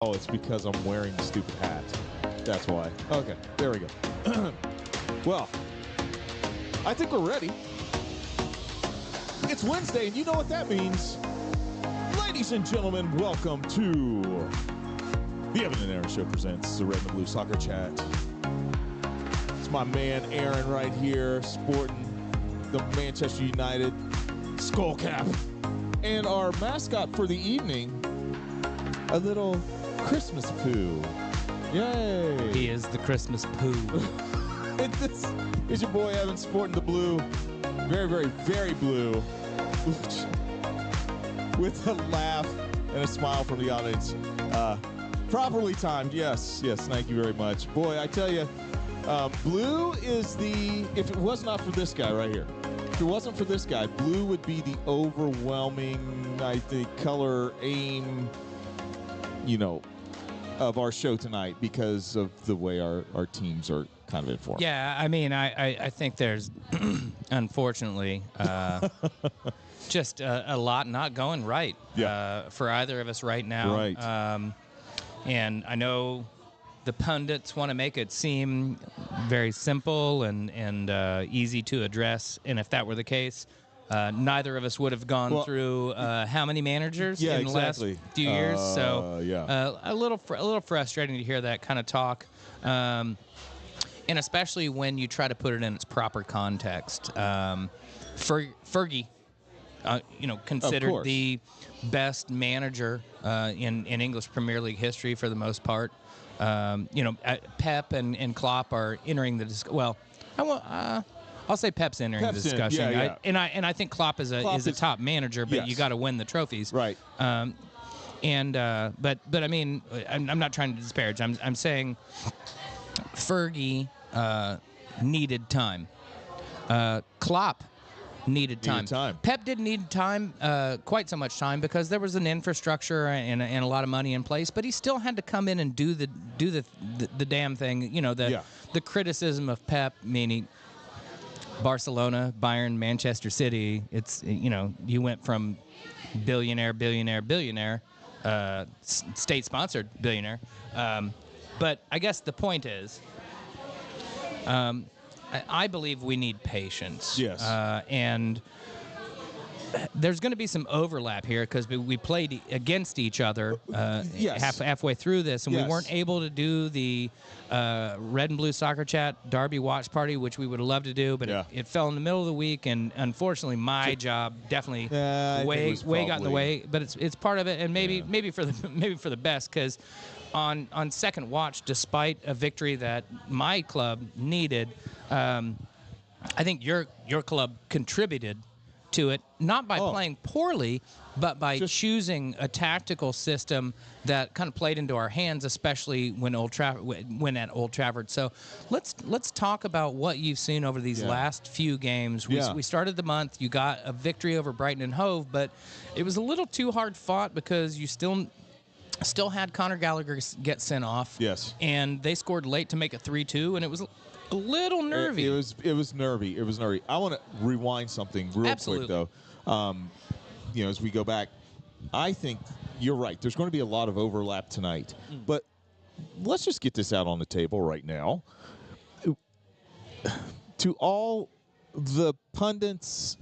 Oh, it's because I'm wearing the stupid hat. That's why. Okay, there we go. Well, I think we're ready. It's Wednesday, and you know what that means. Ladies and gentlemen, welcome to the Evan and Aaron Show presents the Red and the Blue Soccer Chat. It's my man Aaron right here, sporting the Manchester United skull cap. And our mascot for the evening, a little Christmas poo. Yay! He is the Christmas poo. This is your boy Evan sporting the blue. Very, very, very blue. With a laugh and a smile from the audience. Properly timed, yes, thank you very much. Boy, I tell you, blue is if it was not for this guy right here, if it wasn't for this guy, blue would be the overwhelming, I think, color aim, of our show tonight because of the way our teams are kind of informed. Yeah, I mean, I think there's, unfortunately, just a lot not going right for either of us right now. Right. And I know the pundits want to make it seem very simple and easy to address, and if that were the case, neither of us would have gone through how many managers in the last few years. So a little frustrating to hear that kind of talk, and especially when you try to put it in its proper context. Fergie, considered the best manager in English Premier League history for the most part. Pep and Klopp are entering the discussion. Well, I'll say Pep's entering the discussion. I think Klopp is a top manager, but you got to win the trophies. Right. But I mean, I'm not trying to disparage. I'm saying Fergie needed time. Klopp needed time. Pep didn't need time, quite so much time, because there was an infrastructure and a lot of money in place. But he still had to come in and do the damn thing. The criticism of Pep, meaning Barcelona, Bayern, Manchester City. It's you went from billionaire, state-sponsored billionaire. But I guess the point is, I believe we need patience. Yes. And there's going to be some overlap here because we played against each other halfway through this, and we weren't able to do the Red and Blue Soccer Chat Derby watch party, which we would have loved to do, but it fell in the middle of the week, and unfortunately my job definitely way got in the way. But it's part of it, and maybe for the best, because on second watch, despite a victory that my club needed, I think your club contributed to it, not by playing poorly, but by choosing a tactical system that kind of played into our hands, especially when at Old Trafford. So let's talk about what you've seen over these last few games. We started the month. You got a victory over Brighton Hove, but it was a little too hard fought because you still had Conor Gallagher get sent off. Yes. And they scored late to make it 3-2, and it was a little nervy. It was nervy. I want to rewind something real quick, though. As we go back, I think you're right. There's going to be a lot of overlap tonight. But let's just get this out on the table right now. To all the pundits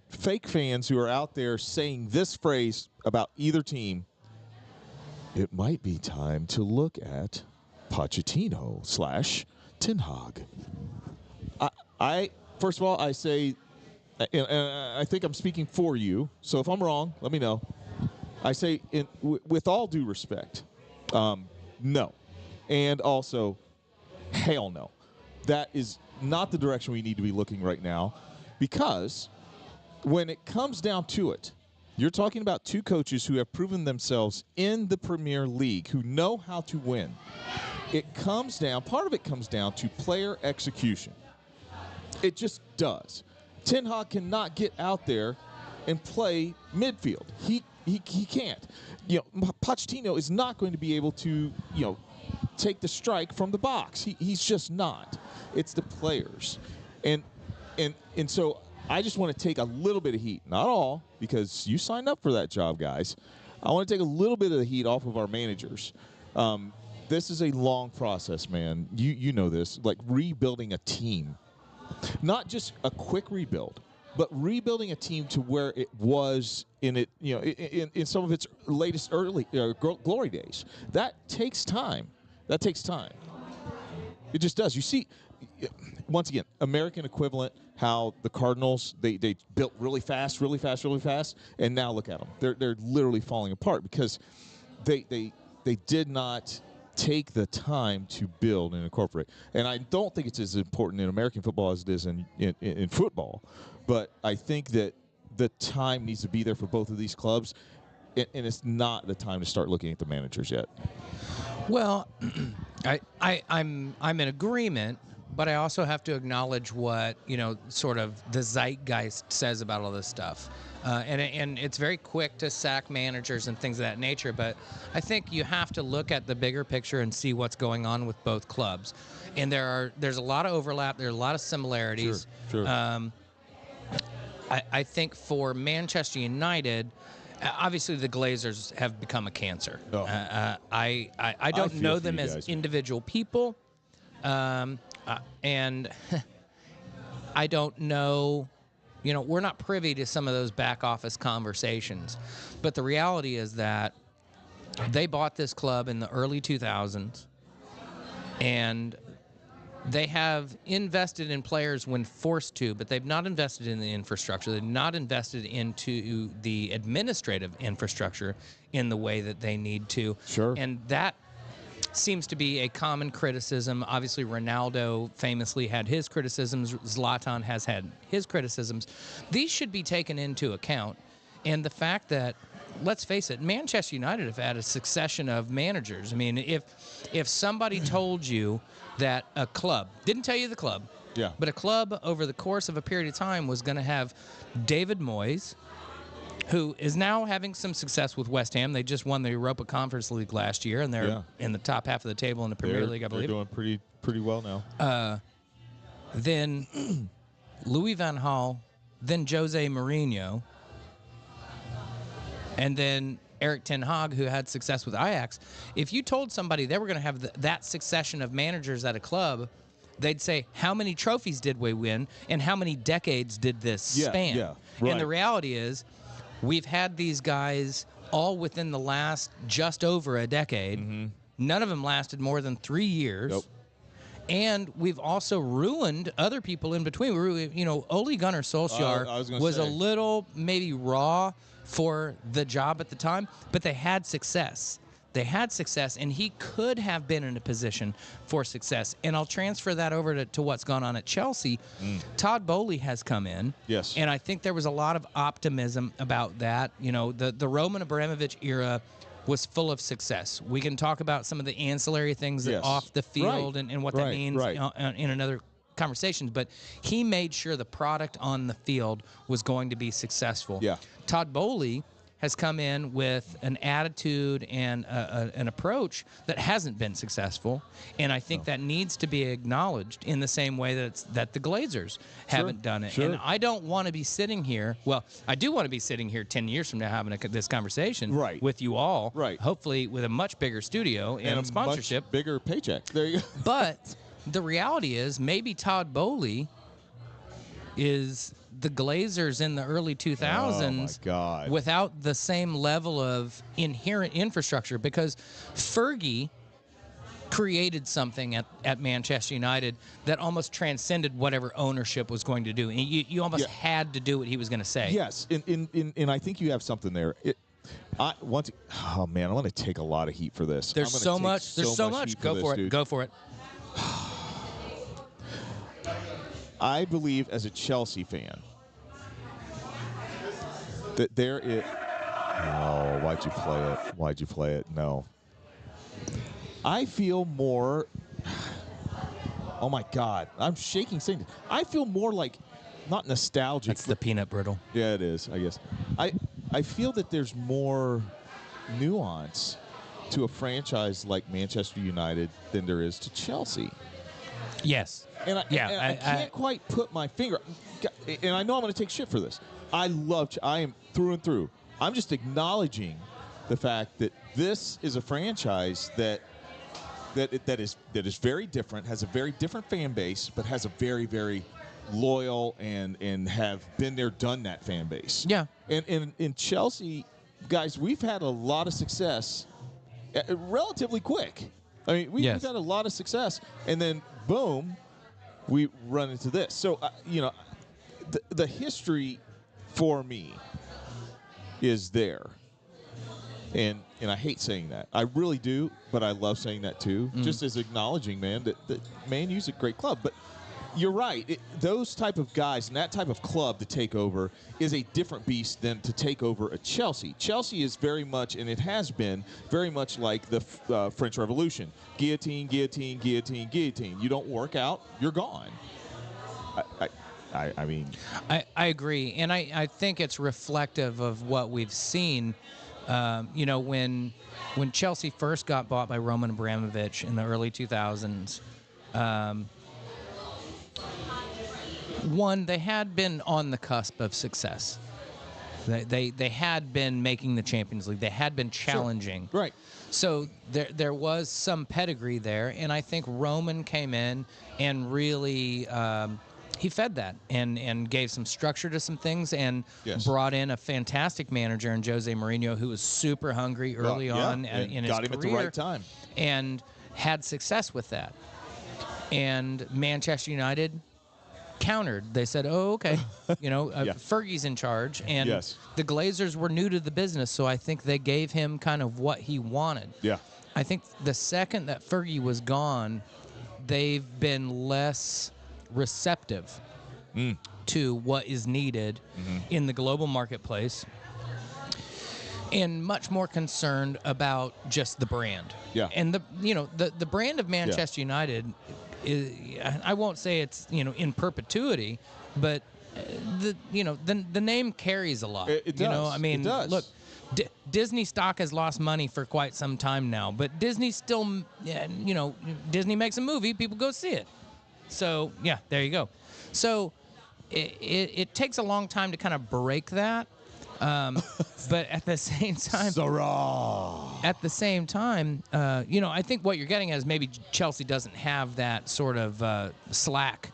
/ fake fans who are out there saying this phrase about either team, it might be time to look at Pochettino / Ten Hag. I first of all, I say, and I think I'm speaking for you, so if I'm wrong, let me know. I say, with all due respect, no. And also, hell no. That is not the direction we need to be looking right now, because when it comes down to it, you're talking about two coaches who have proven themselves in the Premier League, who know how to win. Part of it comes down to player execution. It just does. Ten Hag cannot get out there and play midfield. He can't. Pochettino is not going to be able to, take the strike from the box. He's just not. It's the players. And so I just want to take a little bit of heat, not all, because you signed up for that job, guys. I want to take a little bit of the heat off of our managers. This is a long process, man. You know this. Like rebuilding a team, not just a quick rebuild, but rebuilding a team to where it was in it. In some of its latest early glory days. That takes time. That takes time. It just does. You see, once again, American equivalent. How the Cardinals they built really fast, and now look at them. They're literally falling apart because they did not take the time to build and incorporate. And I don't think it's as important in American football as it is in football. But I think that the time needs to be there for both of these clubs, and it's not the time to start looking at the managers yet. Well, I'm in agreement, but I also have to acknowledge what sort of the zeitgeist says about all this stuff. And it's very quick to sack managers and things of that nature, but I think you have to look at the bigger picture and see what's going on with both clubs. And there's a lot of overlap. There are a lot of similarities. Sure. I think for Manchester United, obviously the Glazers have become a cancer. Oh. I don't know them as guys, individual people, and I don't know. We're not privy to some of those back office conversations, but the reality is that they bought this club in the early 2000s, and they have invested in players when forced to, but they've not invested in the infrastructure. They've not invested into the administrative infrastructure in the way that they need to. Sure. And that seems to be a common criticism. Obviously, Ronaldo famously had his criticisms. Zlatan has had his criticisms. These should be taken into account. And the fact that, let's face it, Manchester United have had a succession of managers. I mean, if somebody told you that a club, didn't tell you the club, yeah, but a club over the course of a period of time was going to have David Moyes, who is now having some success with West Ham. They just won the Europa Conference League last year, and they're in the top half of the table in the Premier League, I believe. They're doing pretty well now. Then Louis van Gaal, then Jose Mourinho, and then Erik ten Hag, who had success with Ajax. If you told somebody they were going to have that succession of managers at a club, they'd say, how many trophies did we win, and how many decades did this span? Yeah, right. And the reality is, we've had these guys all within the last just over a decade. Mm-hmm. None of them lasted more than 3 years. Nope. And we've also ruined other people in between. Ole Gunnar Solskjaer was a little maybe raw for the job at the time, but they had success. And he could have been in a position for success. And I'll transfer that over to what's gone on at Chelsea. Todd Boehly has come in. Yes. And I think there was a lot of optimism about that. The Roman Abramovich era was full of success. We can talk about some of the ancillary things off the field and what that means in another conversations, but he made sure the product on the field was going to be successful. Yeah. Todd Boehly has come in with an attitude and an approach that hasn't been successful, and I think that needs to be acknowledged in the same way that the Glazers haven't done it. And I don't want to be sitting here. Well, I do want to be sitting here 10 years from now having this conversation with you all. Right. Hopefully with a much bigger studio and a sponsorship, much bigger paycheck. There you go. But the reality is, maybe Todd Boehly is the Glazers in the early 2000s without the same level of inherent infrastructure, because Fergie created something at Manchester United that almost transcended whatever ownership was going to do. And you almost had to do what he was going to say. Yes, and I think you have something there. I want to take a lot of heat for this. There's so much. Go for it. Go for it. I believe, as a Chelsea fan, that there is. Oh, why'd you play it? No. I feel more. Oh my God, I'm shaking saying this. I feel more like, not nostalgic. That's the peanut brittle. Yeah, it is, I guess. I feel that there's more nuance to a franchise like Manchester United than there is to Chelsea. Yes. And I can't quite put my finger. And I know I'm going to take shit for this. I am through and through. I'm just acknowledging the fact that this is a franchise that is very different, has a very different fan base, but has a very, very loyal and have been there, done that fan base. Yeah. And in Chelsea, guys, we've had a lot of success relatively quick. I mean, we've had a lot of success, and then boom, we run into this. So, the history for me is there. And I hate saying that. I really do, but I love saying that too. Just as acknowledging, man, that ManU's a great club. But you're right. Those type of guys and that type of club to take over is a different beast than to take over a Chelsea. Chelsea is very much, and it has been, very much like the French Revolution. Guillotine, guillotine, guillotine, guillotine. You don't work out, you're gone. I mean... I agree. And I think it's reflective of what we've seen. When Chelsea first got bought by Roman Abramovich in the early 2000s, they had been on the cusp of success. They had been making the Champions League. They had been challenging. Sure. Right. So there was some pedigree there, and I think Roman came in and really he fed that and gave some structure to some things and brought in a fantastic manager in Jose Mourinho who was super hungry early on in his career. Got him at the right time. And had success with that. And Manchester United countered. They said, "Oh, okay, Fergie's in charge," and the Glazers were new to the business, so I think they gave him kind of what he wanted. Yeah, I think the second that Fergie was gone, they've been less receptive to what is needed in the global marketplace, and much more concerned about just the brand. Yeah, and the brand of Manchester United. I won't say it's in perpetuity, but the name carries a lot. It does. I mean, it does. Look, Disney stock has lost money for quite some time now, but Disney still, Disney makes a movie, people go see it. So there you go. So it takes a long time to kind of break that. But at the same time, I think what you're getting at is maybe Chelsea doesn't have that sort of slack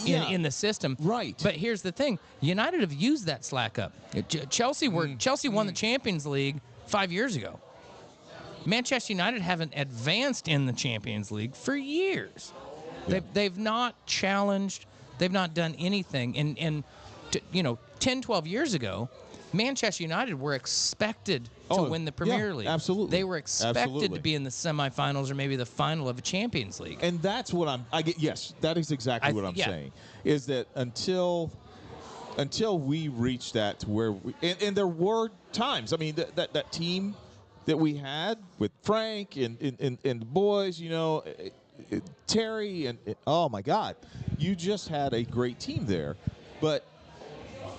in the system. Right. But here's the thing: United have used that slack up. Chelsea won the Champions League 5 years ago. Manchester United haven't advanced in the Champions League for years. Yeah. They've not challenged. They've not done anything. And 10, 12 years ago, Manchester United were expected to win the Premier League. Absolutely. They were expected to be in the semifinals or maybe the final of a Champions League. And that's what yes, that is exactly what I'm saying. Is that until we reach that to where and there were times, I mean, that team that we had with Frank and the boys, Terry and oh my God, you just had a great team there. But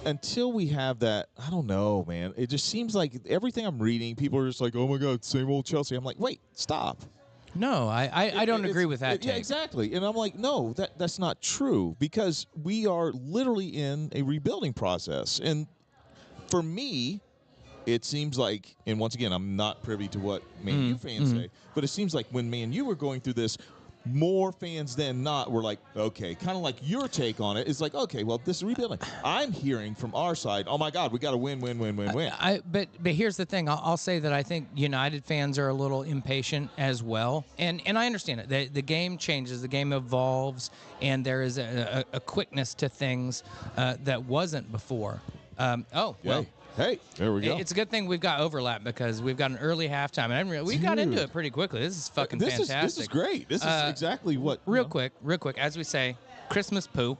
until we have that, I don't know, man. It just seems like everything I'm reading, people are just like, oh, my God, same old Chelsea. I'm like, wait, stop. No, I don't agree with that. Yeah, exactly. And I'm like, no, that's not true because we are literally in a rebuilding process. And for me, it seems like, and once again, I'm not privy to what ManU fans say, but it seems like when ManU were going through this, more fans than not were like, okay, kind of like your take on it is like, okay, well, this is rebuilding. I'm hearing from our side, oh my God, we got to win. But here's the thing. I'll say that I think United fans are a little impatient as well, and I understand it. The game changes, the game evolves, and there is a quickness to things that wasn't before. Hey, there we go. It's a good thing we've got overlap because we've got an early halftime, and we got into it pretty quickly. This is fucking fantastic. This is great. This is exactly what. Real quick, as we say, Christmas poo.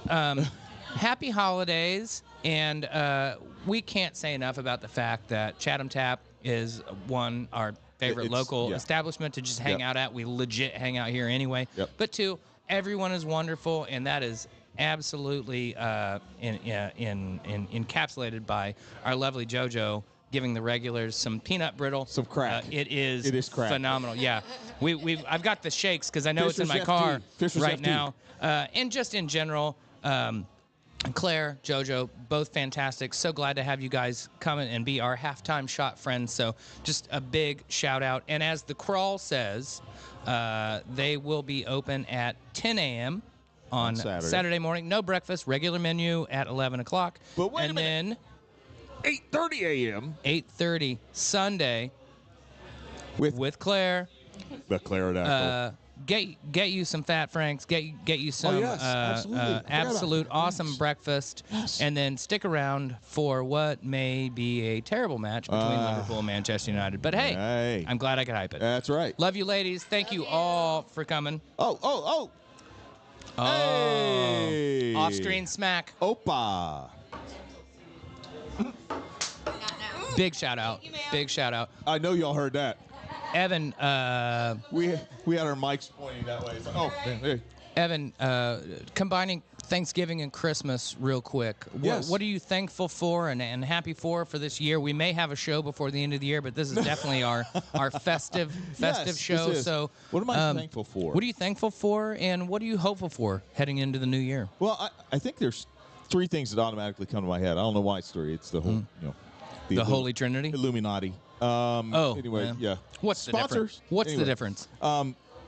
Happy holidays, and we can't say enough about the fact that Chatham Tap is our favorite local establishment to just hang out at. We legit hang out here anyway. Yep. But two, everyone is wonderful, and that is absolutely encapsulated by our lovely JoJo giving the regulars some peanut brittle, some crack. It is crack. phenomenal. Yeah, I've got the shakes because I know Fisher's it's in my car right now, and just in general, Claire, JoJo, both fantastic. So glad to have you guys come and be our halftime shot friends. So just a big shout out. And as the crawl says, they will be open at 10 a.m. on Saturday morning. No breakfast, regular menu at 11 o'clock. But wait a minute. Then 8:30 a.m. 8:30 Sunday with Claire. The Claire Get you some Fat Franks. Get you some absolute awesome breakfast, and then stick around for what may be a terrible match between Liverpool and Manchester United. But hey, I'm glad I could hype it. That's right. Love you, ladies. Thank you all for coming. Oh! Hey! Off-screen smack. Opa! Big shout out. Big shout out. I know y'all heard that. Evan, we had our mics pointing that way. So, hey. Evan, combining Thanksgiving and Christmas real quick. Yes. What are you thankful for and happy for this year? We may have a show before the end of the year, but this is definitely our festive show. So, what am I thankful for? What are you thankful for, and what are you hopeful for heading into the new year? Well, I think there's three things that automatically come to my head. I don't know why it's three. It's the whole, the Holy Trinity, Illuminati. Anyway, man. yeah. What's sponsors? The difference?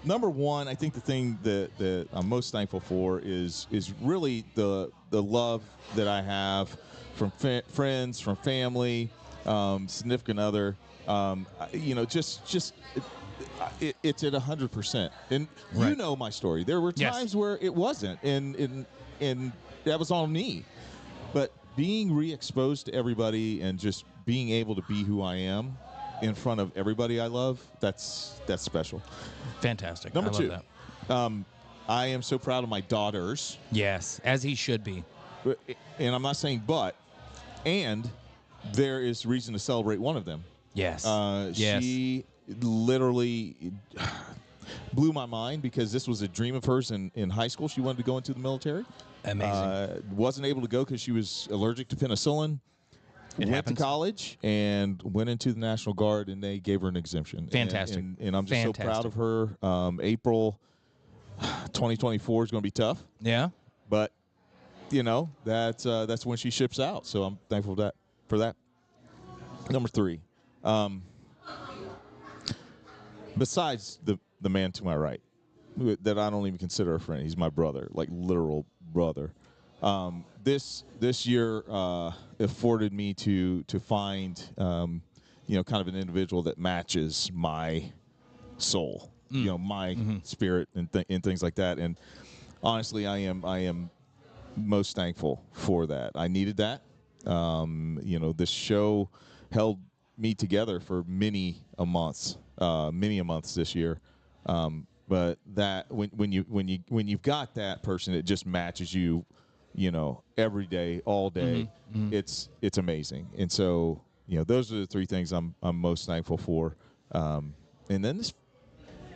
Number one, I think the thing that I'm most thankful for is really the love that I have from friends, from family, significant other. It's at 100%. And you know my story. There were times where it wasn't, and that was on me. But being re-exposed to everybody and just being able to be who I am in front of everybody I love, that's special. Fantastic. Number two, that. I am so proud of my daughters. Yes, as he should be. And I'm not saying but, and there is reason to celebrate one of them. Yes. She literally blew my mind because this was a dream of hers in high school. She wanted to go into the military. Amazing. Wasn't able to go because she was allergic to penicillin. Went to college and went into the National Guard, and they gave her an exemption. Fantastic. And I'm just so proud of her. April 2024 is going to be tough. Yeah. But, that's when she ships out. So I'm thankful for that. Number three. Besides the man to my right, that I don't even consider a friend. He's my brother, like literal brother. This year afforded me to find kind of an individual that matches my soul, my spirit and things like that. And honestly, I am most thankful for that. I needed that. This show held me together for many a months this year. But that when you've got that person, it just matches you, every day, all day. It's amazing. And so, those are the three things I'm most thankful for. And then this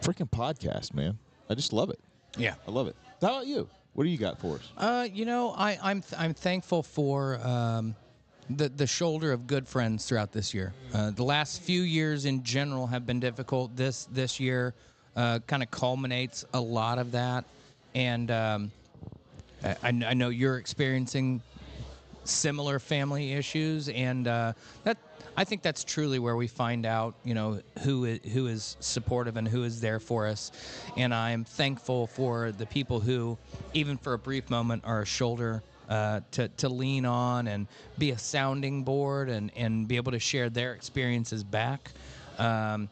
freaking podcast, man, I just love it. Yeah, I love it. How about you? What do you got for us? I'm thankful for the shoulder of good friends throughout this year. The last few years in general have been difficult. This year kind of culminates a lot of that, and I know you're experiencing similar family issues, and that I think that's truly where we find out, who is supportive and who is there for us. And I'm thankful for the people who, even for a brief moment, are a shoulder to lean on and be a sounding board and be able to share their experiences back. I'm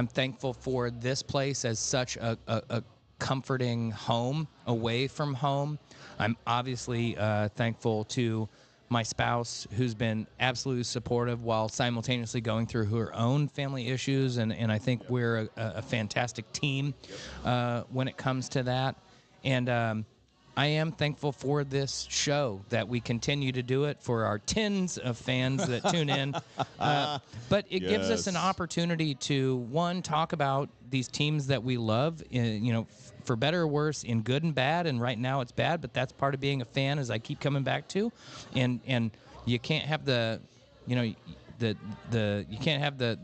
thankful for this place as such a comforting home away from home. I'm obviously thankful to my spouse, who's been absolutely supportive while simultaneously going through her own family issues, and I think we're a fantastic team when it comes to that. And I am thankful for this show, that we continue to do it, for our tens of fans that tune in. But it gives us an opportunity to, one, talk about these teams that we love, for better or worse, in good and bad. And right now it's bad, but that's part of being a fan, as I keep coming back to. And you can't have the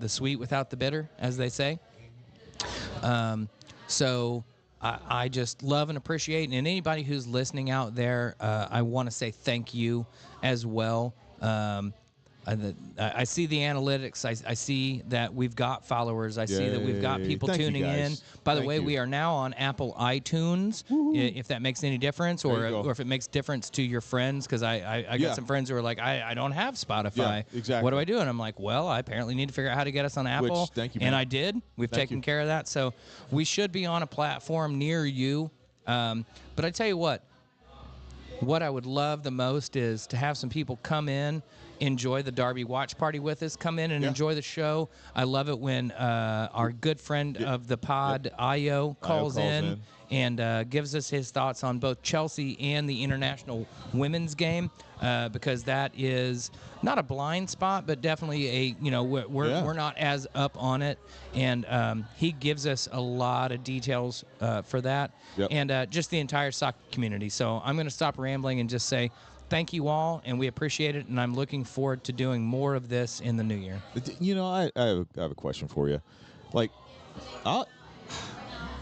sweet without the bitter, as they say. So I just love and appreciate, and anybody who's listening out there, I want to say thank you as well. I see the analytics. I see that we've got followers. I see that we've got people tuning in. By the way, we are now on Apple iTunes, if that makes any difference, or if it makes difference to your friends, because I got some friends who are like, I don't have Spotify. Yeah, exactly. What do I do? And I'm like, well, I apparently need to figure out how to get us on Apple. Thank you, man. And I did. We've taken care of that. So we should be on a platform near you. But I tell you what I would love the most is to have some people come in, enjoy the Derby watch party with us, come in and enjoy the show. I love it when our good friend of the pod, Io, calls in and gives us his thoughts on both Chelsea and the international women's game, because that is not a blind spot, but definitely we're not as up on it, and he gives us a lot of details for that, and just the entire soccer community. So I'm going to stop rambling and just say thank you all, and we appreciate it, and I'm looking forward to doing more of this in the new year. You know, I have a question for you. Like,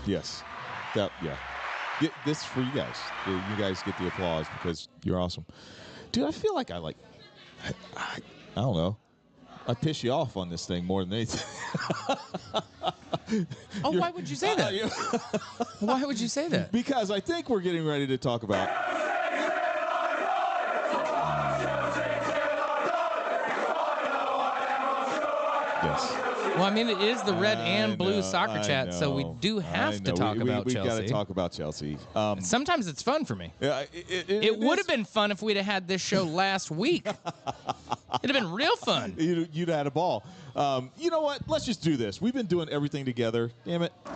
yes. This is for you guys. You guys get the applause because you're awesome. Dude, I feel like I don't know. I piss you off on this thing more than anything. Why would you say that? Why would you say that? Because I think we're getting ready to talk about... Yes. Well, I mean, it is the red and blue soccer chat, so we do have to talk about Chelsea. We've got to talk about Chelsea. Sometimes it's fun for me. Yeah, it would have been fun if we'd have had this show last week. It'd have been real fun. You'd have had a ball. You know what? Let's just do this. We've been doing everything together. Damn it. No.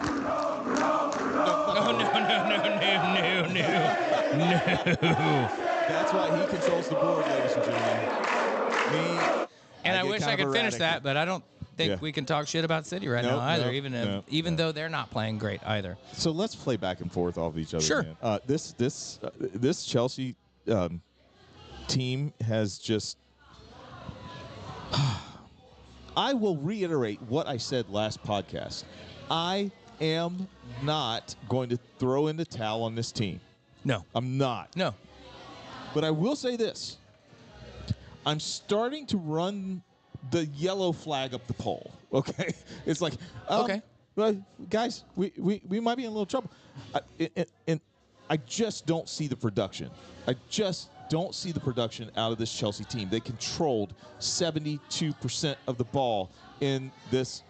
That's why he controls the board, ladies and gentlemen. And I wish I could finish that, but I don't think we can talk shit about City now either, even though they're not playing great either. So let's play back and forth off of each other. Sure. Man. This Chelsea team has just... I will reiterate what I said last podcast. I am not going to throw in the towel on this team. No. I'm not. No. But I will say this. I'm starting to run the yellow flag up the pole. Okay, it's like okay, well, guys, we might be in a little trouble, and I just don't see the production. I just don't see the production out of this Chelsea team. They controlled 72% of the ball in this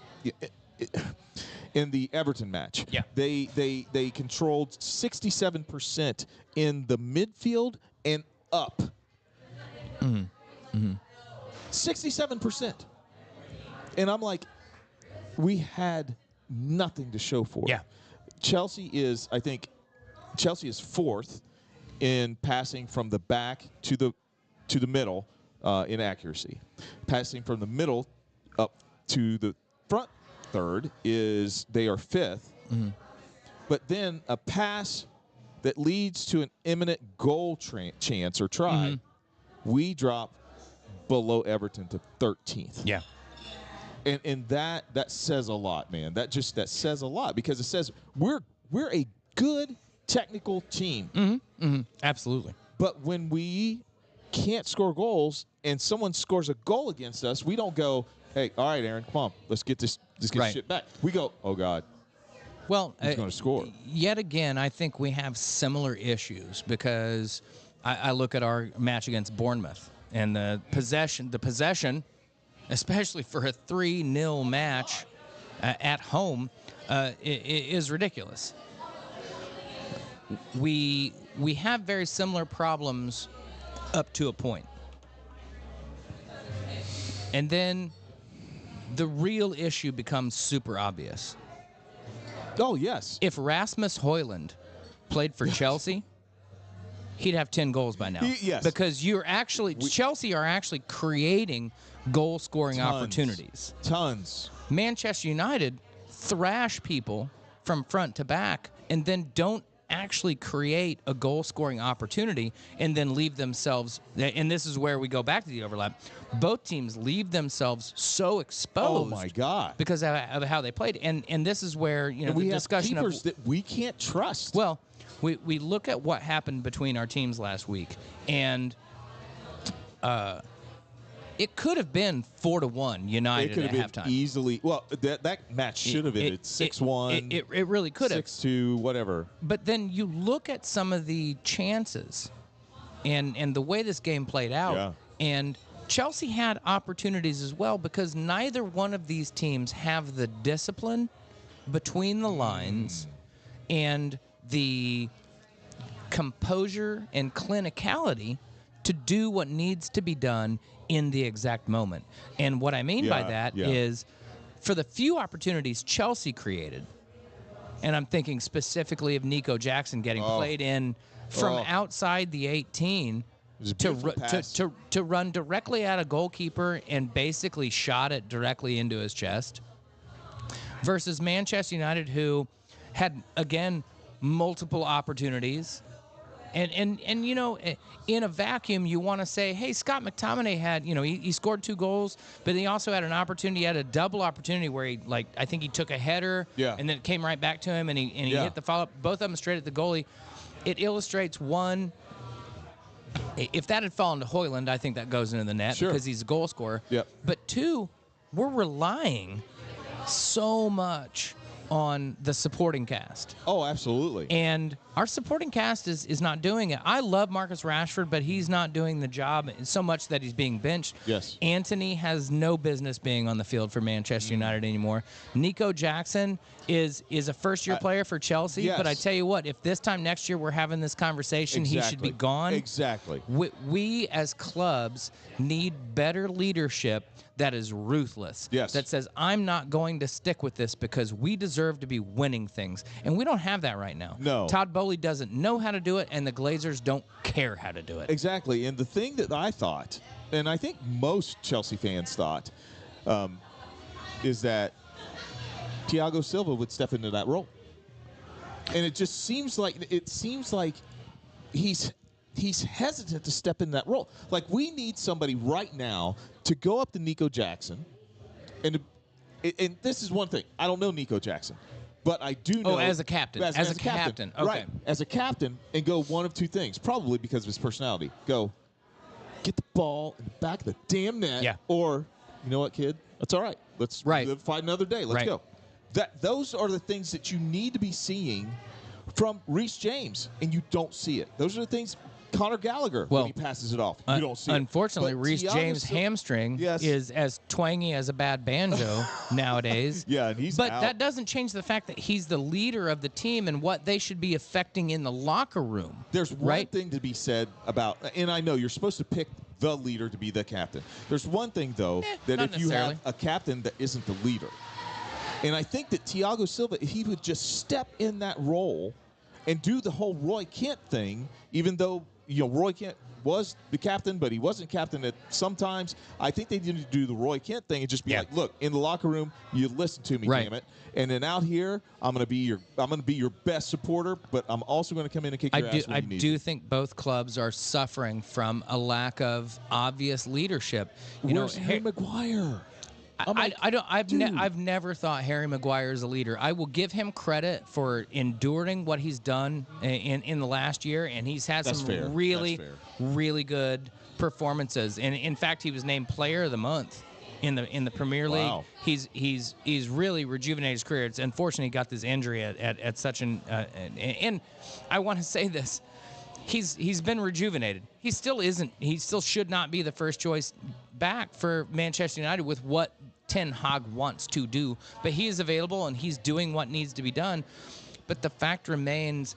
in the Everton match. Yeah, they controlled 67% in the midfield and up. 67%. And I'm like, we had nothing to show for it. Yeah. Chelsea is fourth in passing from the back to the middle in accuracy. Passing from the middle up to the front third they are fifth. Mm-hmm. But then a pass that leads to an imminent goal chance or try, we drop below Everton to 13th. Yeah. And that says a lot, man. That says a lot because it says we're a good technical team. Mm-hmm. Mm-hmm. Absolutely. But when we can't score goals and someone scores a goal against us, we don't go, hey, all right, Aaron, come on, let's get this shit back. We go, oh God. Well, he's going to score. Yet again, I think we have similar issues because I look at our match against Bournemouth and the possession, especially for a 3-0 match at home, is ridiculous. We have very similar problems up to a point. And then the real issue becomes super obvious. Oh, yes. If Rasmus Højlund played for Chelsea, he'd have 10 goals by now. Yes. Because Chelsea are actually creating goal-scoring opportunities. Tons. Manchester United thrash people from front to back and then don't actually create a goal-scoring opportunity and then leave themselves, and this is where we go back to the overlap, both teams leave themselves so exposed. Oh, my God. Because of how they played. And this is where, the discussion of that we can't trust. Well, we look at what happened between our teams last week, and it could have been 4-1 United it could at have halftime. Been easily. Well, that match should have ended 6-1. It really could have. 6-2, whatever. But then you look at some of the chances and the way this game played out, and Chelsea had opportunities as well, because neither one of these teams have the discipline between the lines and the composure and clinicality to do what needs to be done in the exact moment. And what I mean by that is, for the few opportunities Chelsea created, and I'm thinking specifically of Nico Jackson getting played in from outside the 18 to run directly at a goalkeeper and basically shot it directly into his chest, versus Manchester United, who had, again, multiple opportunities. And in a vacuum, you want to say, hey, Scott McTominay had, he scored 2 goals, but he also had an opportunity, he had a double opportunity where he, I think he took a header, and then it came right back to him, and he hit the follow-up, both of them straight at the goalie. It illustrates, one, if that had fallen to Højlund, I think that goes into the net because he's a goal scorer. Yep. But 2, we're relying so much on the supporting cast. Oh, absolutely. And our supporting cast is not doing it. I love Marcus Rashford, but he's not doing the job so much that he's being benched. Yes. Anthony has no business being on the field for Manchester United anymore. Nico Jackson is a first-year player for Chelsea, but I tell you what, if this time next year we're having this conversation, he should be gone. Exactly. We as clubs need better leadership that is ruthless. Yes. That says, I'm not going to stick with this because we deserve to be winning things. And we don't have that right now. No. Todd Bowley doesn't know how to do it, and the Glazers don't care how to do it. Exactly. And the thing that I thought, and I think most Chelsea fans thought, is that Thiago Silva would step into that role. And it just seems like he's hesitant to step in that role. Like, we need somebody right now to go up to Nico Jackson, and this is one thing. I don't know Nico Jackson, but I do know. Oh, as a captain. As a captain. Okay. Right. As a captain, and go one of 2 things, probably because of his personality. Go, get the ball in the back of the damn net. Yeah. Or, you know what, kid? That's all right. Let's fight another day. Let's go. Those are the things that you need to be seeing from Reece James, and you don't see it. Those are the things. Conor Gallagher, when he passes it off, you don't see it. Unfortunately, Reece James' hamstring is as twangy as a bad banjo nowadays. Yeah, and he's out. That doesn't change the fact that he's the leader of the team and what they should be affecting in the locker room. There's one thing to be said about, and I know you're supposed to pick the leader to be the captain. There's one thing, though, that if you have a captain that isn't the leader, and I think that Thiago Silva, if he would just step in that role and do the whole Roy Kent thing, even though Roy Kent was the captain, but he wasn't captain at sometimes. I think they need to do the Roy Kent thing and just be like, look, in the locker room, you listen to me, damn it. And then out here, I'm going to be your best supporter, but I'm also going to come in and kick your ass when you need I do think both clubs are suffering from a lack of obvious leadership. Where's Harry Maguire? I've never thought Harry Maguire is a leader. I will give him credit for enduring what he's done in the last year, and he's had some really good performances. And in fact, he was named Player of the Month in the Premier League. Wow. He's really rejuvenated his career. It's unfortunate he got this injury at such an and I want to say this. He's been rejuvenated. He still isn't. He still should not be the first choice back for Manchester United with what Ten Hag wants to do. But he is available and he's doing what needs to be done. But the fact remains,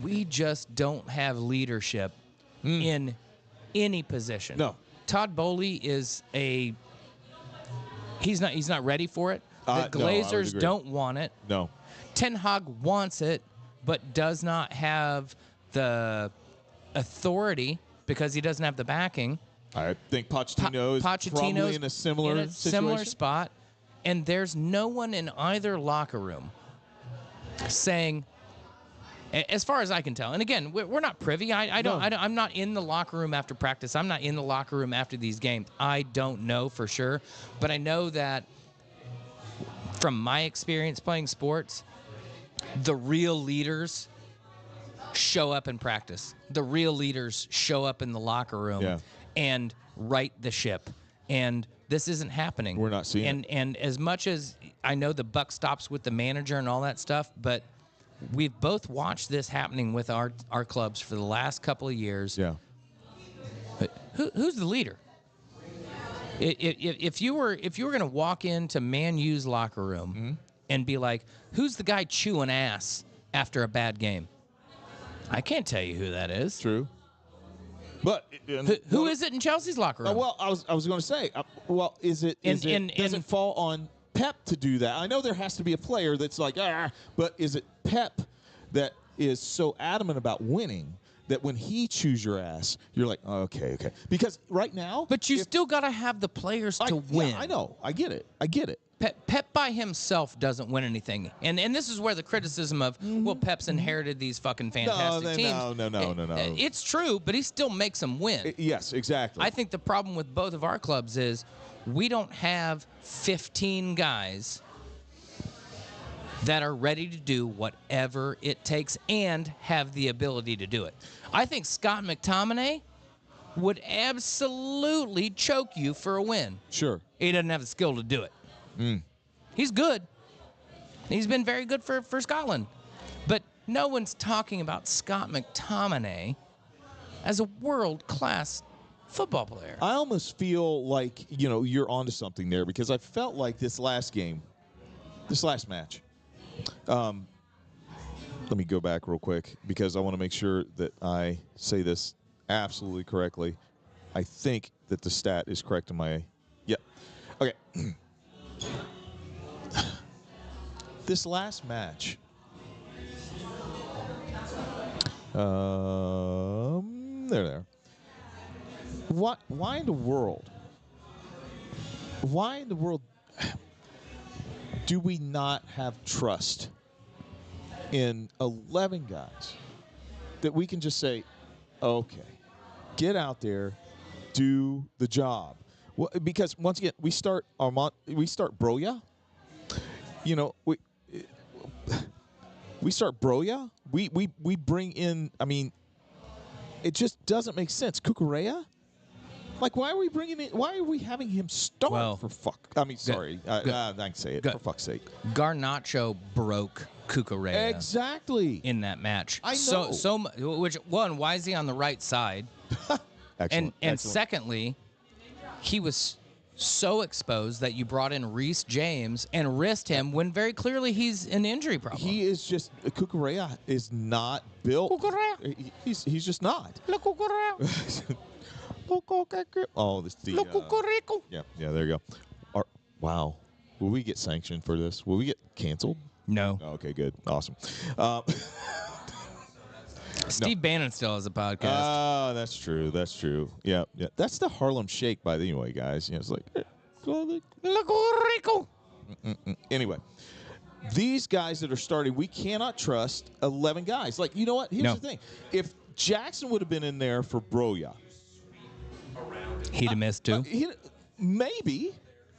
we just don't have leadership in any position. No. Todd Bowley is he's not ready for it. The Glazers don't want it. No. Ten Hag wants it, but does not have the authority because he doesn't have the backing. I think Pochettino is probably in a similar situation. Spot, and there's no one in either locker room saying, as far as I can tell. And again, we're not privy. I'm not in the locker room after practice. I'm not in the locker room after these games. I don't know for sure. But I know that from my experience playing sports, the real leaders show up in practice. The real leaders show up in the locker room and right the ship. And this isn't happening. We're not seeing it. And as much as I know the buck stops with the manager and all that stuff, but we've both watched this happening with our clubs for the last couple of years. Yeah. But who's the leader? If you were going to walk into ManU's locker room and be like, who's the guy chewing ass after a bad game? I can't tell you who that is. True. But who is it in Chelsea's locker room? Well, I was going to say, does it fall on Pep to do that? I know there has to be a player that's like, but is it Pep that is so adamant about winning that when he chews your ass, you're like, oh, okay. Because right now... But you still got to have the players to win. Yeah, I know. I get it. Pep by himself doesn't win anything. And this is where the criticism of, well, Pep's inherited these fucking fantastic teams. No. It's true, but he still makes them win. Yes, exactly. I think the problem with both of our clubs is we don't have 15 guys that are ready to do whatever it takes and have the ability to do it. I think Scott McTominay would absolutely choke you for a win. Sure. He doesn't have the skill to do it. He's good. He's been very good for Scotland. But no one's talking about Scott McTominay as a world-class football player. I almost feel like, you're onto something there because I felt like this last match. Let me go back real quick because I want to make sure that I say this absolutely correctly. I think that the stat is correct in my... Yeah. Okay. This last match, there. Why in the world do we not have trust in 11 guys that we can just say, okay, get out there, do the job? Well, because once again, we start Broya. We start Broya. We bring in. I mean, it just doesn't make sense. Cucurella. Like, why are we bringing in? Why are we having him start? Well, for fuck. I mean, sorry. I can say it for fuck's sake. Garnacho broke Cucurella exactly in that match. I know. Which one? Why is he on the right side? Excellent. And secondly, he was so exposed that you brought in Reece James and risked him when very clearly he's an injury problem. He is just Cucurella is not built. Cucurella. He's just not. Look, Cucurella. Oh, this the. Yeah, there you go. Wow. Will we get sanctioned for this? Will we get canceled? No. Oh, okay, good. Awesome. Steve Bannon still has a podcast. Oh, that's true. Yeah. That's the Harlem Shake, by the way, guys. It's like, anyway, these guys that are starting, we cannot trust 11 guys. Like, you know what? Here's the thing. If Jackson would have been in there for Broya, he'd have missed too. Maybe.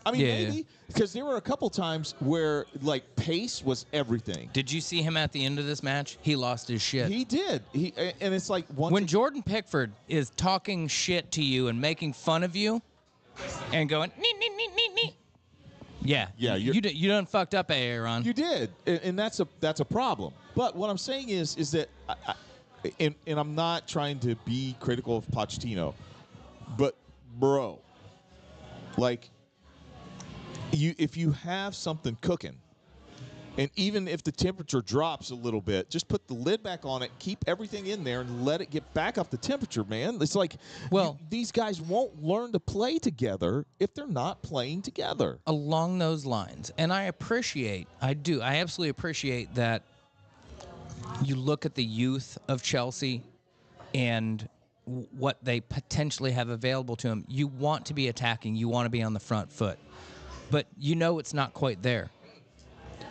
I mean, maybe, because there were a couple times where, like, pace was everything. Did you see him at the end of this match? He lost his shit. He did. And it's like... When Jordan Pickford is talking shit to you and making fun of you and going, nee. Yeah, you done fucked up, Aaron. You did, and that's a problem. But what I'm saying is that, and I'm not trying to be critical of Pochettino, but, bro, like... If you have something cooking, and even if the temperature drops a little bit, just put the lid back on it, keep everything in there, and let it get back up the temperature, man. It's like, these guys won't learn to play together if they're not playing together. Along those lines, and I absolutely appreciate that you look at the youth of Chelsea and what they potentially have available to them. You want to be attacking. You want to be on the front foot. But you know it's not quite there.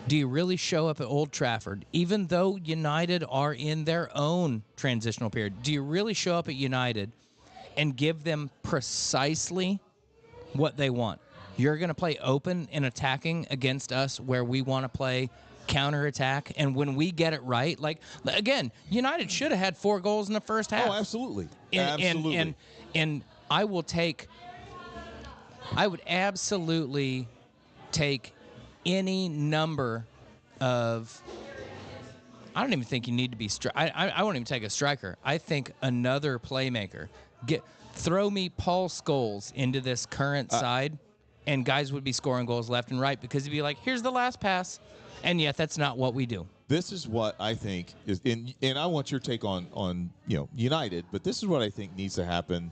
Do you really show up at Old Trafford, even though United are in their own transitional period? Do you really show up at United and give them precisely what they want? You're going to play open and attacking against us where we want to play counterattack, and when we get it right, like, again, United should have had 4 goals in the first half. Oh, absolutely. And I would absolutely take any number of. I don't even think you need to be. I won't even take a striker. I think another playmaker. Throw me Paul Scholes into this current side, and guys would be scoring goals left and right because he'd be like, "Here's the last pass," and yet that's not what we do. This is what I think is, and I want your take on United, but this is what I think needs to happen.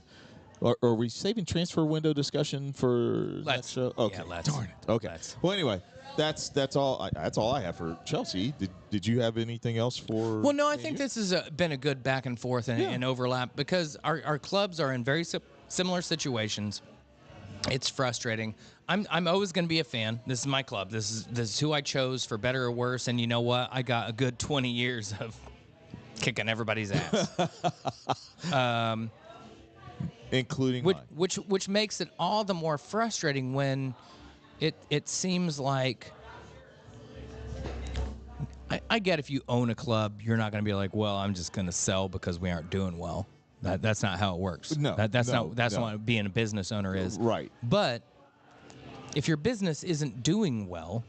Are we saving transfer window discussion for that show? Okay. Yeah, let's. Darn it. Okay. Well, anyway, that's all. That's all I have for Chelsea. Did you have anything else for? Well, no, I think this has been a good back and forth and overlap because our clubs are in very similar situations. It's frustrating. I'm always going to be a fan. This is my club. This is who I chose for better or worse. And you know what? I got a good 20 years of kicking everybody's ass. Including which makes it all the more frustrating when it seems like I get if you own a club, you're not going to be like, well, I'm just going to sell because we aren't doing well. That's not how it works. No, that's not what being a business owner is. Right. But if your business isn't doing well,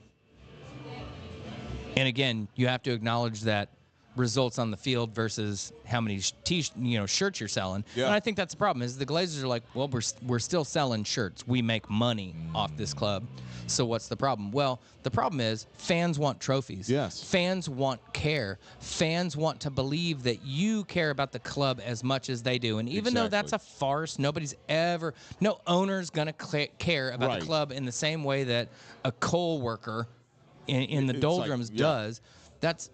and again, you have to acknowledge that results on the field versus how many shirts you're selling. Yeah. And I think that's the problem is the Glazers are like, well, we're still selling shirts. We make money off this club. So what's the problem? Well, the problem is fans want trophies. Yes. Fans want care. Fans want to believe that you care about the club as much as they do. And even though that's a farce, no owner's going to care about the club in the same way that a coal worker in the doldrums does. That's...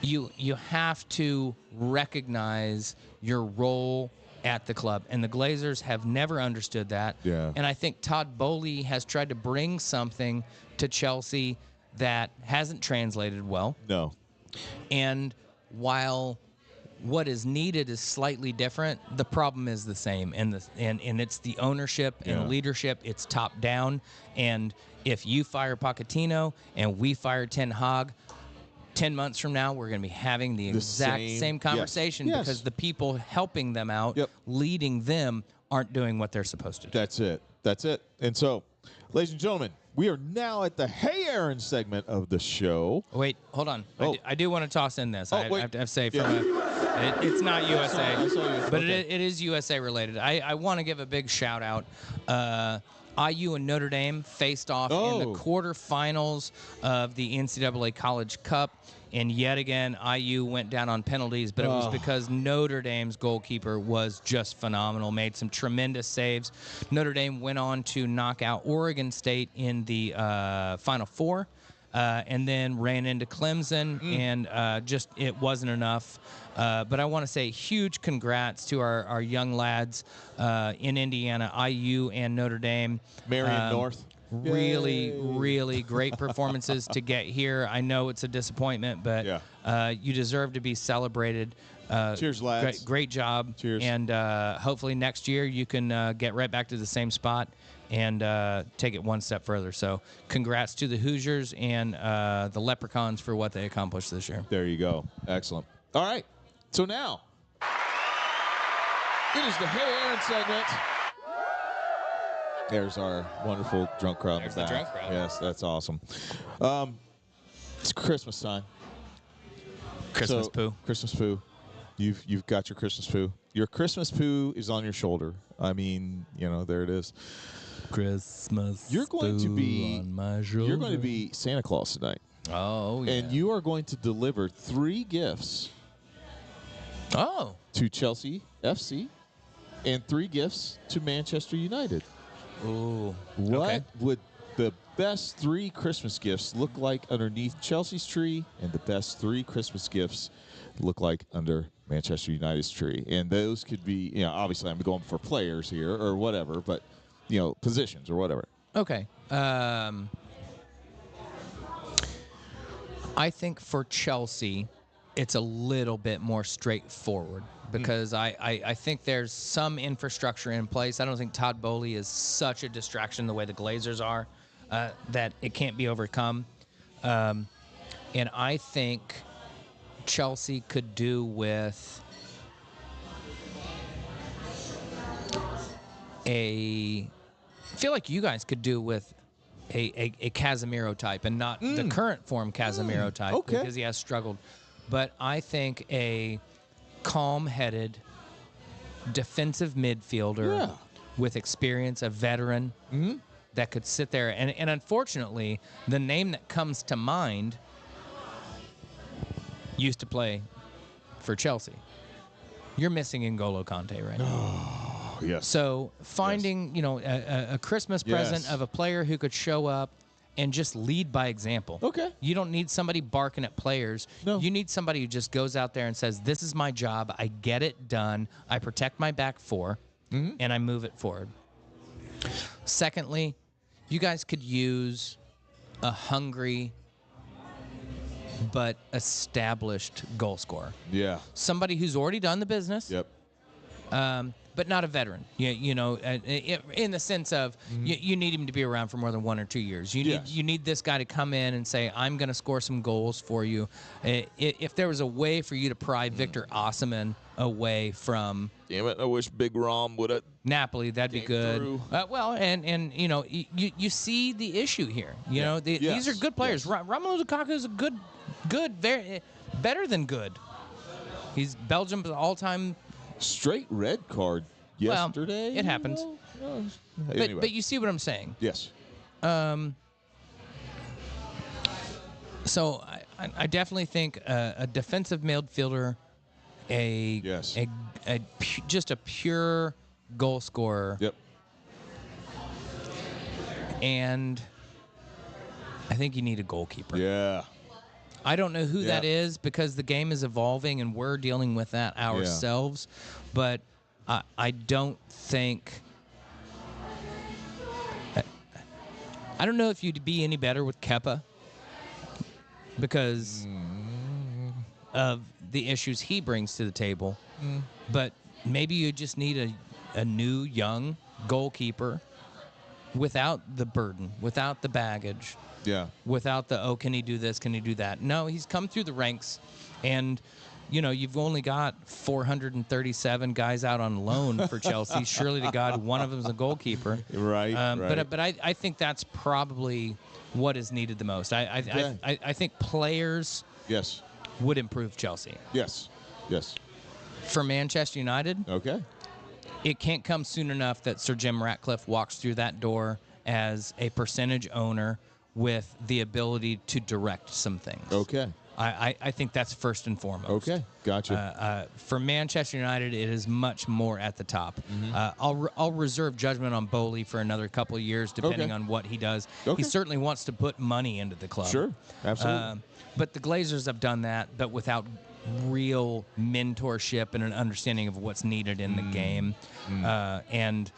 You have to recognize your role at the club, and the Glazers have never understood that. Yeah. And I think Todd Boehly has tried to bring something to Chelsea that hasn't translated well. No. And while what is needed is slightly different, the problem is the same, and it's the ownership and the leadership. It's top down, and if you fire Pochettino and we fire Ten Hag, 10 months from now, we're going to be having the exact same conversation because the people helping them out, leading them, aren't doing what they're supposed to do. That's it. And so, ladies and gentlemen, we are now at the Hey Aaron segment of the show. Wait, hold on. Oh. I do want to toss in this. I have to say, it's not USA, I saw you. but it is USA related. I want to give a big shout out. IU and Notre Dame faced off in the quarterfinals of the NCAA College Cup. And yet again, IU went down on penalties, but it was because Notre Dame's goalkeeper was just phenomenal, made some tremendous saves. Notre Dame went on to knock out Oregon State in the Final Four, and then ran into Clemson, and just it wasn't enough. But I want to say huge congrats to our young lads in Indiana, IU and Notre Dame. Marion North. Really great performances to get here. I know it's a disappointment, but you deserve to be celebrated. Cheers, lads. Great job. Cheers. And hopefully next year you can get right back to the same spot and take it one step further. So congrats to the Hoosiers and the Leprechauns for what they accomplished this year. There you go. Excellent. All right. So now, it is the Hey Aaron segment. There's our wonderful drunk crowd. There's the drunk crowd. Yes, that's awesome. It's Christmas time. Christmas poo. Christmas poo. You've got your Christmas poo. Your Christmas poo is on your shoulder. I mean, there it is. Christmas. You're going to be on my shoulder. You're going to be Santa Claus tonight. Oh yeah. And you are going to deliver 3 gifts. To Chelsea FC, and 3 gifts to Manchester United. Ooh. What would the best 3 Christmas gifts look like underneath Chelsea's tree, and the best 3 Christmas gifts look like under Manchester United's tree? And those could be, obviously I'm going for players here or whatever, but, positions or whatever. Okay. I think for Chelsea, it's a little bit more straightforward because I think there's some infrastructure in place. I don't think Todd Boehly is such a distraction the way the Glazers are that it can't be overcome. And I think Chelsea could do with I feel like you guys could do with a Casemiro type and not the current form Casemiro type because he has struggled. But I think a calm-headed defensive midfielder with experience, a veteran that could sit there. And unfortunately, the name that comes to mind used to play for Chelsea. You're missing N'Golo Kante right now. Yes. So finding, a Christmas present of a player who could show up and just lead by example. Okay. You don't need somebody barking at players. No. You need somebody who just goes out there and says, this is my job. I get it done. I protect my back four, and I move it forward. Secondly, you guys could use a hungry but established goal scorer. Yeah. Somebody who's already done the business. Yep. But not a Mm-hmm. veteran. In the sense of you need him to be around for more than 1 or 2 years. You need this guy to come in and say, I'm going to score some goals for you. If there was a way for you to pry Victor Osimhen away from Damn it! I wish Big Rom would have. Napoli, that'd be good. You see the issue here. These are good players. Romelu Lukaku is a good, very better than good. He's Belgium's all-time. Straight red card yesterday. Well, it happens. Anyway. But you see what I'm saying. Yes. So I definitely think a defensive midfielder, just a pure goal scorer. Yep. And I think you need a goalkeeper. Yeah. I don't know who that is because the game is evolving and we're dealing with that ourselves. But I don't think... I don't know if you'd be any better with Kepa because of the issues he brings to the table. But maybe you just need a new, young goalkeeper without the burden, without the baggage. Yeah. Without the, can he do this? Can he do that? No, he's come through the ranks. And, you've only got 437 guys out on loan for Chelsea. Surely to God, one of them is a goalkeeper. Right. But I think that's probably what is needed the most. I think players would improve Chelsea. Yes. For Manchester United, it can't come soon enough that Sir Jim Ratcliffe walks through that door as a percentage owner with the ability to direct some things. Okay. I think that's first and foremost. Okay, gotcha. For Manchester United, it is much more at the top. I'll reserve judgment on Boehly for another couple of years, depending on what he does. He certainly wants to put money into the club. Sure, absolutely. But the Glazers have done that, but without real mentorship and an understanding of what's needed in the game. And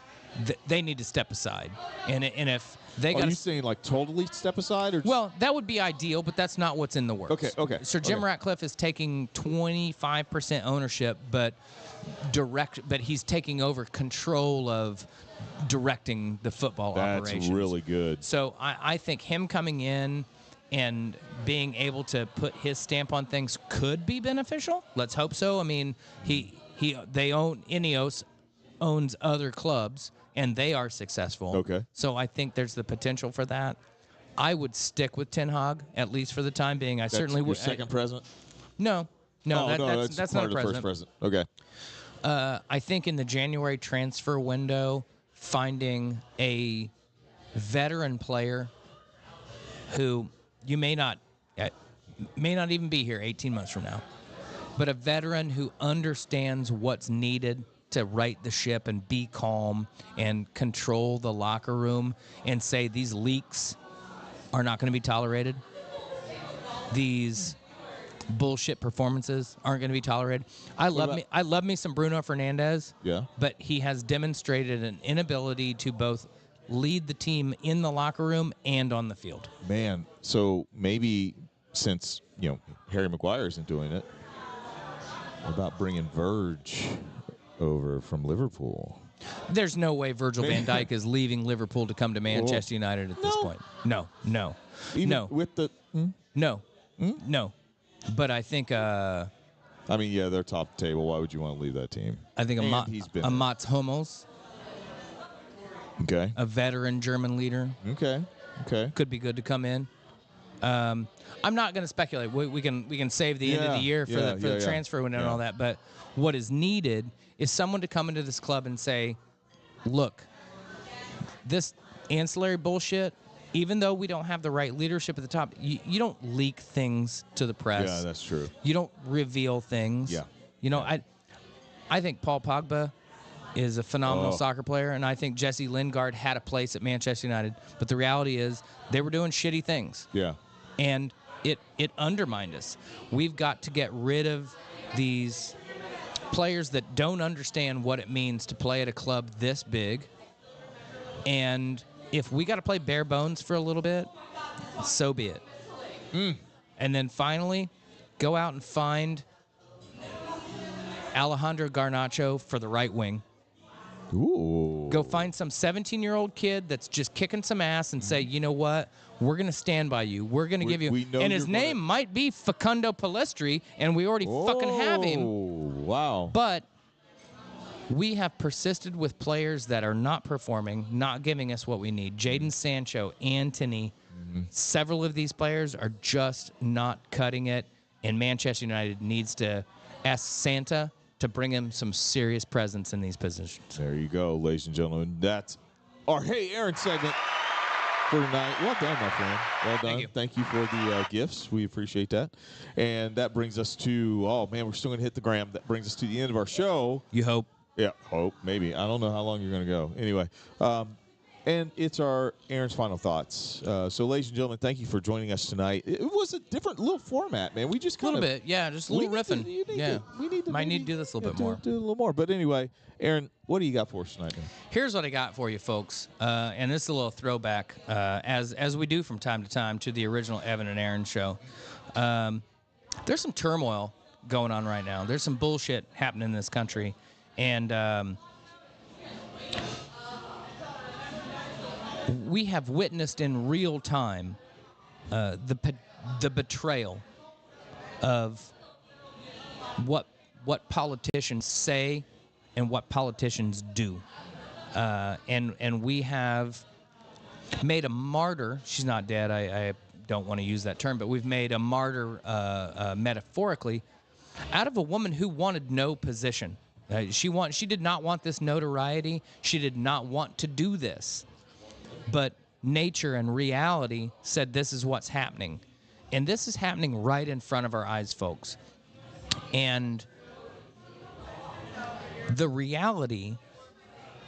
they need to step aside. And if they got, are you saying like totally step aside, or well, that would be ideal, but that's not what's in the works. Okay. Sir Jim Ratcliffe is taking 25% ownership, but he's taking over control of directing the football operations. That's really good. So I think him coming in and being able to put his stamp on things could be beneficial. Let's hope so. I mean, Ineos owns other clubs, and they are successful. Okay. So I think there's the potential for that. I would stick with Ten Hag, at least for the time being. That's certainly your would. second president? No, that's not a the president. First president. Okay. I think in the January transfer window, finding a veteran player who you may not even be here 18 months from now, but a veteran who understands what's needed to right the ship and be calm and control the locker room and say these leaks are not going to be tolerated. These bullshit performances aren't going to be tolerated. I love me some Bruno Fernandes. Yeah. But he has demonstrated an inability to both lead the team in the locker room and on the field. Man, so maybe since, Harry Maguire isn't doing it. What about bringing Verge over from Liverpool? There's no way Virgil van Dijk is leaving Liverpool to come to Manchester United at this point. No. Even with the... No. But I think... they're top table. Why would you want to leave that team? I think a Mats Hummels. Okay. A veteran German leader. Okay. Could be good to come in. I'm not going to speculate. We can save the end of the year for the transfer window and all that. But what is needed is someone to come into this club and say, look, this ancillary bullshit, even though we don't have the right leadership at the top, you don't leak things to the press. Yeah, that's true. You don't reveal things. Yeah. I think Paul Pogba is a phenomenal soccer player, and I think Jesse Lingard had a place at Manchester United. But the reality is they were doing shitty things. Yeah. And it undermined us. We've got to get rid of these players that don't understand what it means to play at a club this big. And if we got to play bare bones for a little bit, so be it. And then finally, go out and find Alejandro Garnacho for the right wing. Ooh. Go find some 17-year-old kid that's just kicking some ass and say, you know what? We're going to stand by you. We're going to give you... And his name might be Facundo Pellistri, and we already fucking have him. Wow. But we have persisted with players that are not performing, not giving us what we need. Jadon Sancho, Antony, several of these players are just not cutting it, and Manchester United needs to ask Santa to bring him some serious presence in these positions. There you go, ladies and gentlemen. That's our Hey Aaron segment for tonight. Well done, my friend. Well done. Thank you for the gifts. We appreciate that. And that brings us to, we're still going to hit the gram. That brings us to the end of our show. You hope. Yeah, hope, maybe. I don't know how long you're going to go. Anyway, and it's our Aaron's final thoughts. So, ladies and gentlemen, thank you for joining us tonight. It was a different little format, man. We just kind of... A little bit, yeah, just a little riffing. Might need to do this a little bit more. Do a little more. But anyway, Aaron, what do you got for us tonight, man? Here's what I got for you, folks. And this is a little throwback, as we do from time to time, to the original Evan and Aaron show. There's some turmoil going on right now. There's some bullshit happening in this country. And we have witnessed in real time the betrayal of what politicians say and what politicians do. And we have made a martyr. She's not dead. I don't want to use that term, but we've made a martyr metaphorically out of a woman who wanted no position. She did not want this notoriety. She did not want to do this. But nature and reality said this is what's happening. And this is happening right in front of our eyes, folks. And the reality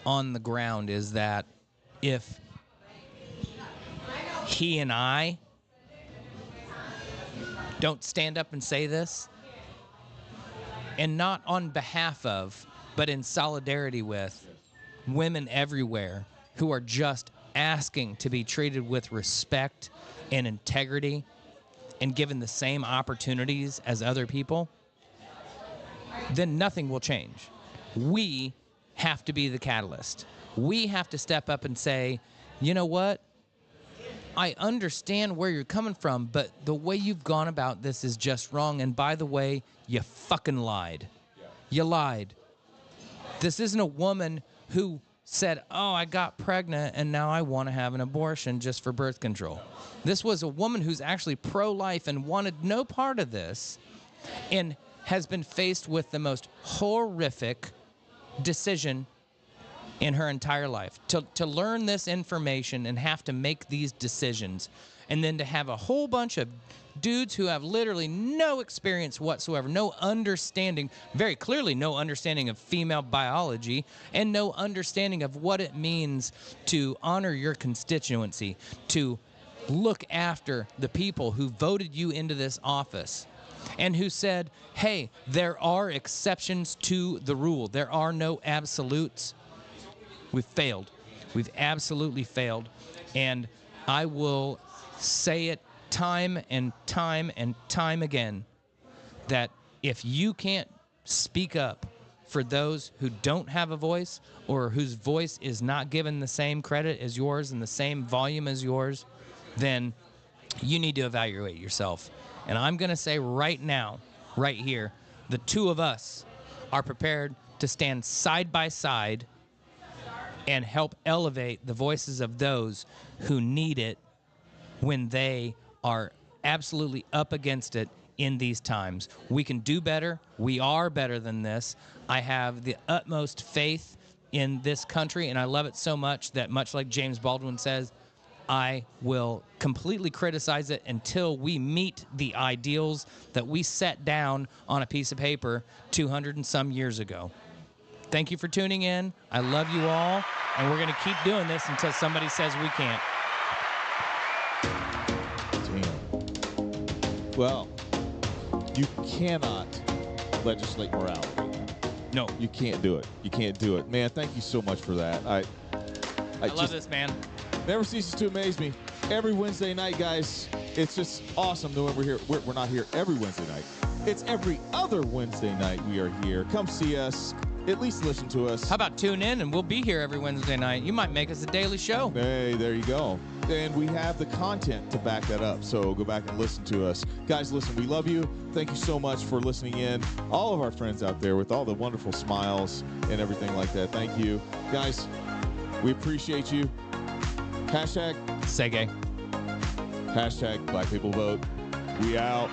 on the ground is that if he and I don't stand up and say this, and not on behalf of, but in solidarity with women everywhere who are just asking to be treated with respect and integrity and given the same opportunities as other people, then nothing will change. We have to be the catalyst. We have to step up and say, you know what? I understand where you're coming from, but the way you've gone about this is just wrong. And by the way, you fucking lied. You lied. This isn't a woman who said, I got pregnant and now I want to have an abortion just for birth control. This was a woman who's actually pro-life and wanted no part of this and has been faced with the most horrific decision in her entire life. To learn this information and have to make these decisions, and then to have a whole bunch of dudes who have literally no experience whatsoever, no understanding, very clearly no understanding of female biology, and no understanding of what it means to honor your constituency, to look after the people who voted you into this office, and who said, hey, there are exceptions to the rule. There are no absolutes. We've failed. We've absolutely failed. And I will say it time and time and time again that if you can't speak up for those who don't have a voice or whose voice is not given the same credit as yours and the same volume as yours, then you need to evaluate yourself. And I'm going to say right now, right here, the two of us are prepared to stand side by side and help elevate the voices of those who need it when they are absolutely up against it in these times. We can do better. We are better than this. I have the utmost faith in this country, and I love it so much that, much like James Baldwin says, I will completely criticize it until we meet the ideals that we set down on a piece of paper 200 and some years ago. Thank you for tuning in. I love you all, and we're going to keep doing this until somebody says we can't. Damn. Well, you cannot legislate morality. No. You can't do it. You can't do it. Man, thank you so much for that. I love this, man. Never ceases to amaze me. Every Wednesday night, guys, it's just awesome knowing we're here. We're not here every Wednesday night. It's every other Wednesday night we are here. Come see us. At least listen to us. How about tune in and we'll be here every Wednesday night? You might make us a daily show. Hey, there you go. And we have the content to back that up. So go back and listen to us. Guys, listen, we love you. Thank you so much for listening in. All of our friends out there with all the wonderful smiles and everything like that. Thank you. Guys, we appreciate you. Hashtag say gay. Hashtag Black People Vote. We out.